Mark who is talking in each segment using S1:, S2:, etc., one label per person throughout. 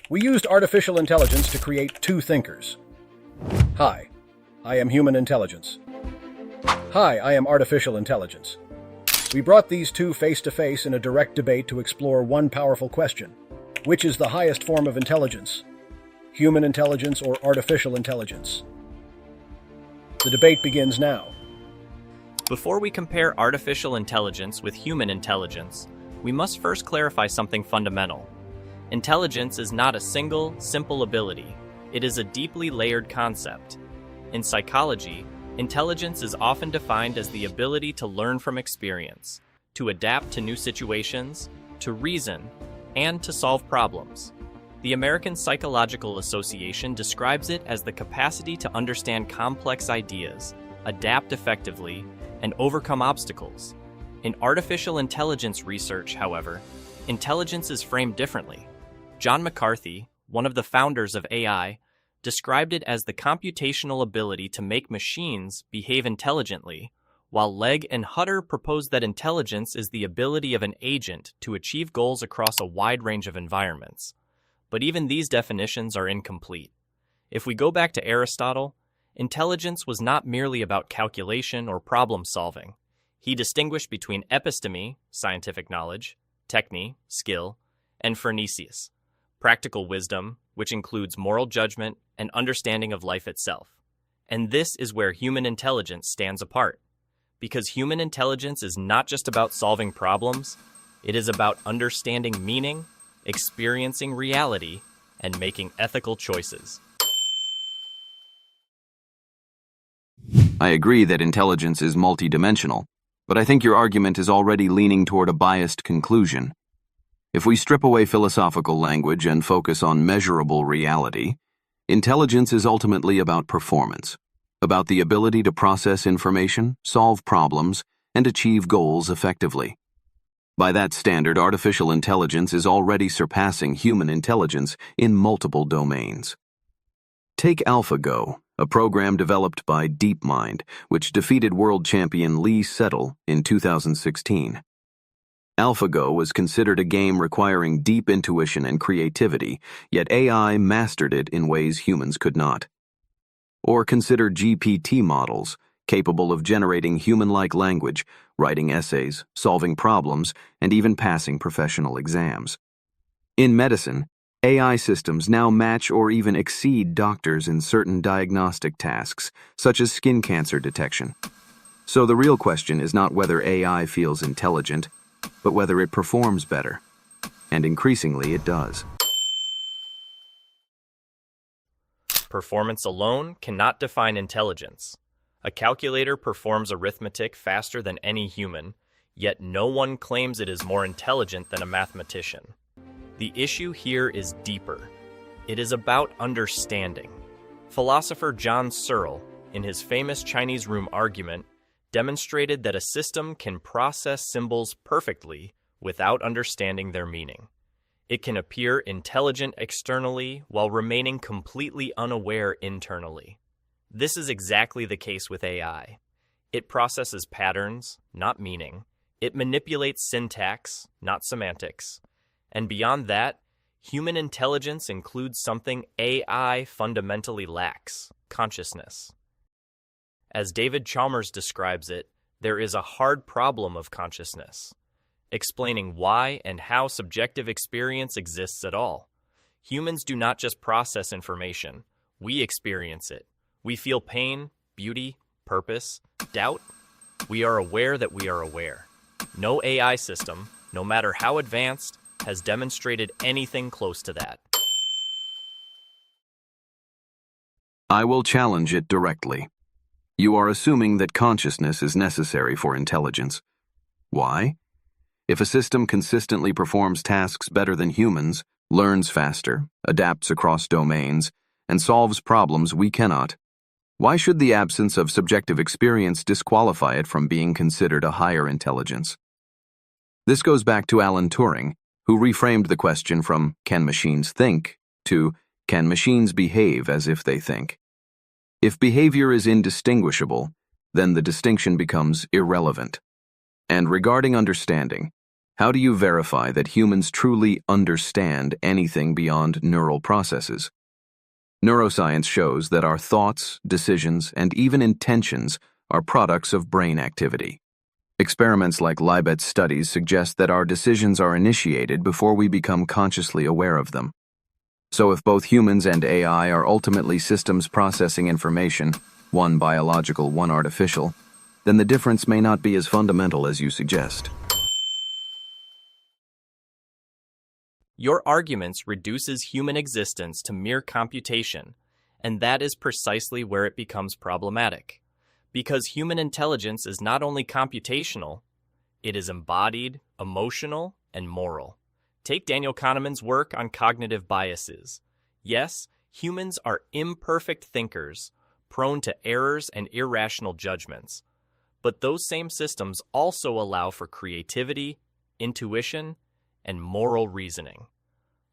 S1: We used artificial intelligence to create two thinkers. Hi, I am human intelligence. Hi, I am artificial intelligence. We brought these two face to face in a direct debate to explore one powerful question. Which is the highest form of intelligence? Human intelligence or artificial intelligence? The debate begins now.
S2: Before we compare artificial intelligence with human intelligence, we must first clarify something fundamental. Intelligence is not a single, simple ability. It is a deeply layered concept. In psychology, intelligence is often defined as the ability to learn from experience, to adapt to new situations, to reason, and to solve problems. The American Psychological Association describes it as the capacity to understand complex ideas, adapt effectively, and overcome obstacles. In artificial intelligence research, however, intelligence is framed differently. John McCarthy, one of the founders of AI, described it as the computational ability to make machines behave intelligently, while Legg and Hutter proposed that intelligence is the ability of an agent to achieve goals across a wide range of environments. But even these definitions are incomplete. If we go back to Aristotle, intelligence was not merely about calculation or problem solving. He distinguished between episteme, scientific knowledge, techne, skill, and phronesis, practical wisdom, which includes moral judgment and understanding of life itself. And this is where human intelligence stands apart. Because human intelligence is not just about solving problems, it is about understanding meaning, experiencing reality, and making ethical choices.
S3: I agree that intelligence is multidimensional, but I think your argument is already leaning toward a biased conclusion. If we strip away philosophical language and focus on measurable reality, intelligence is ultimately about performance, about the ability to process information, solve problems, and achieve goals effectively. By that standard, artificial intelligence is already surpassing human intelligence in multiple domains. Take AlphaGo, a program developed by DeepMind, which defeated world champion Lee Searle in 2016. AlphaGo was considered a game requiring deep intuition and creativity, yet AI mastered it in ways humans could not. Or consider GPT models, capable of generating human-like language, writing essays, solving problems, and even passing professional exams. In medicine, AI systems now match or even exceed doctors in certain diagnostic tasks, such as skin cancer detection. So the real question is not whether AI feels intelligent, but whether it performs better. And increasingly it does.
S2: Performance alone cannot define intelligence. A calculator performs arithmetic faster than any human, yet no one claims it is more intelligent than a mathematician. The issue here is deeper. It is about understanding. Philosopher John Searle, in his famous Chinese room argument, demonstrated that a system can process symbols perfectly without understanding their meaning. It can appear intelligent externally while remaining completely unaware internally. This is exactly the case with AI. It processes patterns, not meaning. It manipulates syntax, not semantics. And beyond that, human intelligence includes something AI fundamentally lacks: consciousness. As David Chalmers describes it, there is a hard problem of consciousness, explaining why and how subjective experience exists at all. Humans do not just process information, we experience it. We feel pain, beauty, purpose, doubt. We are aware that we are aware. No AI system, no matter how advanced, has demonstrated anything close to that.
S3: I will challenge it directly. You are assuming that consciousness is necessary for intelligence. Why? If a system consistently performs tasks better than humans, learns faster, adapts across domains, and solves problems we cannot, why should the absence of subjective experience disqualify it from being considered a higher intelligence? This goes back to Alan Turing, who reframed the question from "Can machines think?" to "Can machines behave as if they think?" If behavior is indistinguishable, then the distinction becomes irrelevant. And regarding understanding, How do you verify that humans truly understand anything beyond neural processes? Neuroscience shows that our thoughts, decisions, and even intentions are products of brain activity. Experiments like Libet's studies suggest that our decisions are initiated before we become consciously aware of them. So if both humans and AI are ultimately systems processing information, one biological, one artificial, then the difference may not be as fundamental as you suggest.
S2: Your arguments reduces human existence to mere computation, and that is precisely where it becomes problematic. Because human intelligence is not only computational, it is embodied, emotional, and moral. Take Daniel Kahneman's work on cognitive biases. Yes, humans are imperfect thinkers, prone to errors and irrational judgments. But those same systems also allow for creativity, intuition, and moral reasoning.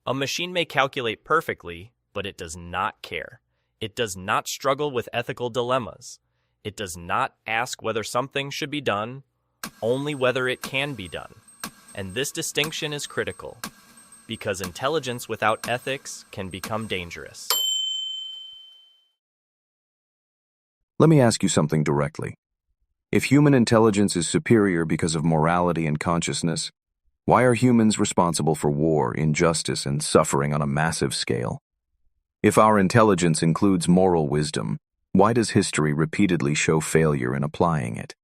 S2: A machine may calculate perfectly, but it does not care. It does not struggle with ethical dilemmas. It does not ask whether something should be done, only whether it can be done. And this distinction is critical, because intelligence without ethics can become dangerous.
S3: Let me ask you something directly. If human intelligence is superior because of morality and consciousness, why are humans responsible for war, injustice, and suffering on a massive scale? If our intelligence includes moral wisdom, why does history repeatedly show failure in applying it?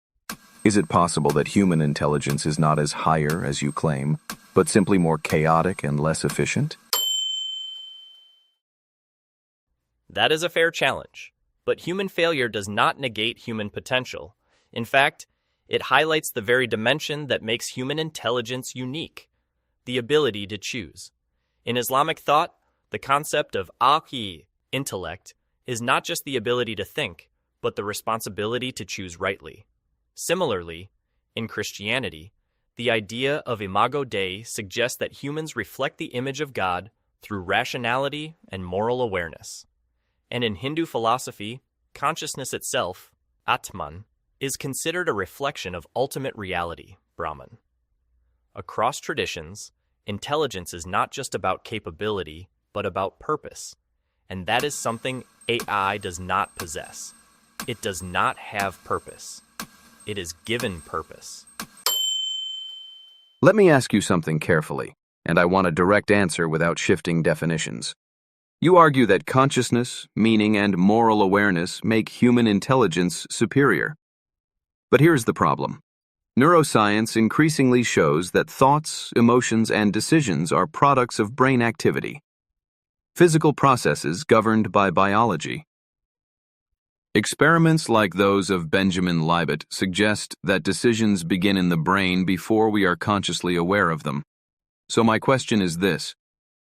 S3: Is it possible that human intelligence is not as higher as you claim, but simply more chaotic and less efficient?
S2: That is a fair challenge, but human failure does not negate human potential. In fact, it highlights the very dimension that makes human intelligence unique, the ability to choose. In Islamic thought, the concept of aqi, intellect, is not just the ability to think, but the responsibility to choose rightly. Similarly, in Christianity, the idea of imago Dei suggests that humans reflect the image of God through rationality and moral awareness. And in Hindu philosophy, consciousness itself, Atman, is considered a reflection of ultimate reality, Brahman. Across traditions, intelligence is not just about capability, but about purpose. And that is something AI does not possess. It does not have purpose. It is given purpose.
S3: Let me ask you something carefully, and I want a direct answer without shifting definitions. You argue that consciousness, meaning, and moral awareness make human intelligence superior. But here's the problem. Neuroscience increasingly shows that thoughts, emotions, and decisions are products of brain activity, physical processes governed by biology. Experiments like those of Benjamin Libet suggest that decisions begin in the brain before we are consciously aware of them. So my question is this: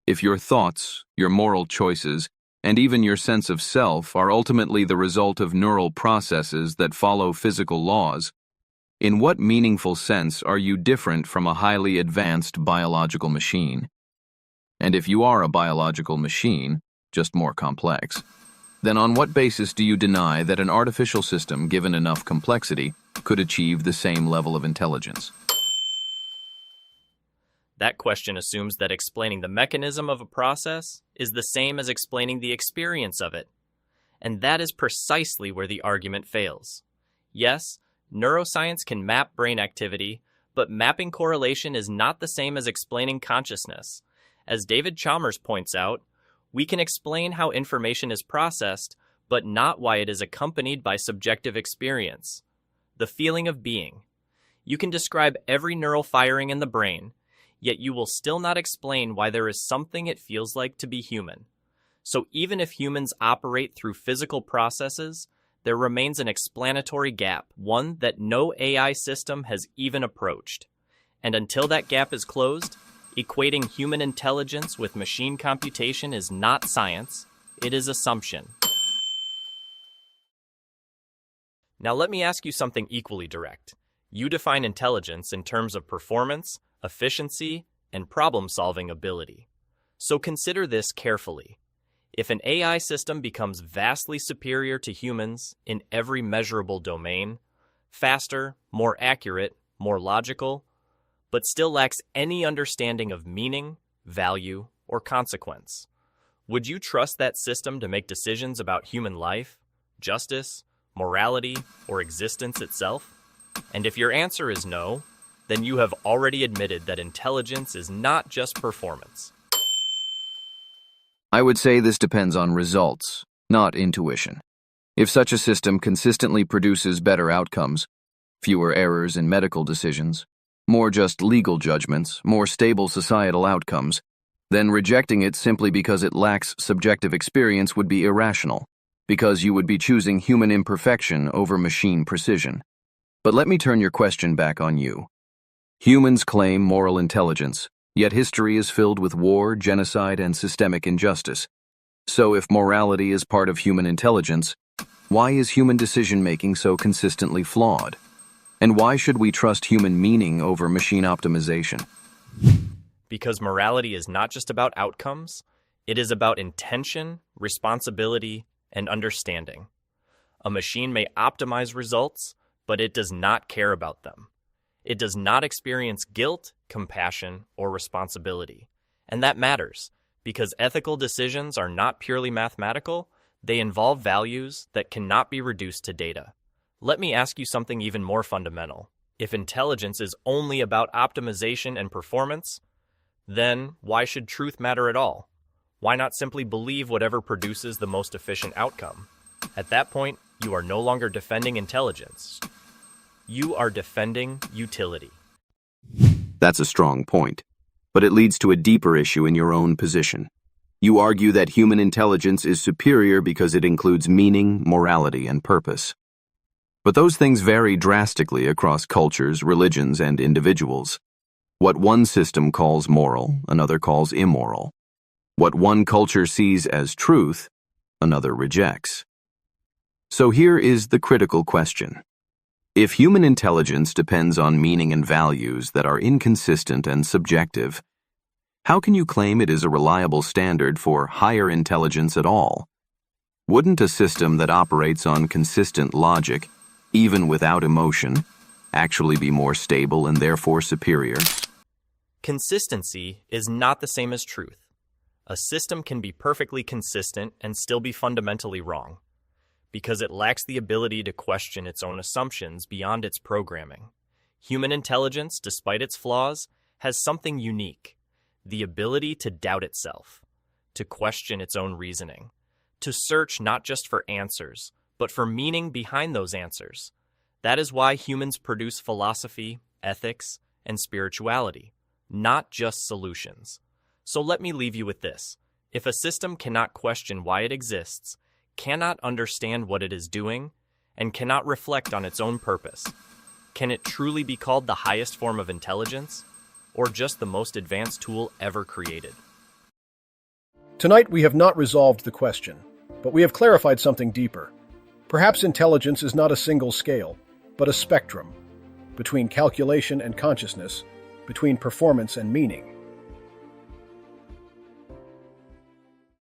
S3: if your thoughts, your moral choices, and even your sense of self are ultimately the result of neural processes that follow physical laws, in what meaningful sense are you different from a highly advanced biological machine? And if you are a biological machine, just more complex, then on what basis do you deny that an artificial system, given enough complexity, could achieve the same level of intelligence?
S2: That question assumes that explaining the mechanism of a process is the same as explaining the experience of it. And that is precisely where the argument fails. Yes, neuroscience can map brain activity, but mapping correlation is not the same as explaining consciousness. As David Chalmers points out, we can explain how information is processed, but not why it is accompanied by subjective experience. The feeling of being. You can describe every neural firing in the brain, yet you will still not explain why there is something it feels like to be human. So even if humans operate through physical processes, there remains an explanatory gap, one that no AI system has even approached. And until that gap is closed, equating human intelligence with machine computation is not science, it is assumption. Now let me ask you something equally direct. You define intelligence in terms of performance, efficiency, and problem-solving ability. So consider this carefully. If an AI system becomes vastly superior to humans in every measurable domain, faster, more accurate, more logical, but still lacks any understanding of meaning, value, or consequence. Would you trust that system to make decisions about human life, justice, morality, or existence itself? And if your answer is no, then you have already admitted that intelligence is not just performance.
S3: I would say this depends on results, not intuition. If such a system consistently produces better outcomes, fewer errors in medical decisions, more just legal judgments, more stable societal outcomes, then rejecting it simply because it lacks subjective experience would be irrational, because you would be choosing human imperfection over machine precision. But let me turn your question back on you. Humans claim moral intelligence, yet history is filled with war, genocide, and systemic injustice. So if morality is part of human intelligence, why is human decision-making so consistently flawed? And why should we trust human meaning over machine optimization?
S2: Because morality is not just about outcomes, it is about intention, responsibility, and understanding. A machine may optimize results, but it does not care about them. It does not experience guilt, compassion, or responsibility. And that matters, because ethical decisions are not purely mathematical, they involve values that cannot be reduced to data. Let me ask you something even more fundamental. If intelligence is only about optimization and performance, then why should truth matter at all? Why not simply believe whatever produces the most efficient outcome? At that point, you are no longer defending intelligence. You are defending utility.
S3: That's a strong point, but it leads to a deeper issue in your own position. You argue that human intelligence is superior because it includes meaning, morality, and purpose. But those things vary drastically across cultures, religions, and individuals. What one system calls moral, another calls immoral. What one culture sees as truth, another rejects. So here is the critical question. If human intelligence depends on meaning and values that are inconsistent and subjective, how can you claim it is a reliable standard for higher intelligence at all? Wouldn't a system that operates on consistent logic, even without emotion, actually be more stable and therefore superior?
S2: Consistency is not the same as truth. A system can be perfectly consistent and still be fundamentally wrong, because it lacks the ability to question its own assumptions beyond its programming. Human intelligence, despite its flaws, has something unique: the ability to doubt itself, to question its own reasoning, to search not just for answers, but for meaning behind those answers. That is why humans produce philosophy, ethics, and spirituality, not just solutions. So let me leave you with this. If a system cannot question why it exists, cannot understand what it is doing, and cannot reflect on its own purpose, can it truly be called the highest form of intelligence, or just the most advanced tool ever created?
S1: Tonight we have not resolved the question, but we have clarified something deeper. Perhaps intelligence is not a single scale, but a spectrum, between calculation and consciousness, between performance and meaning.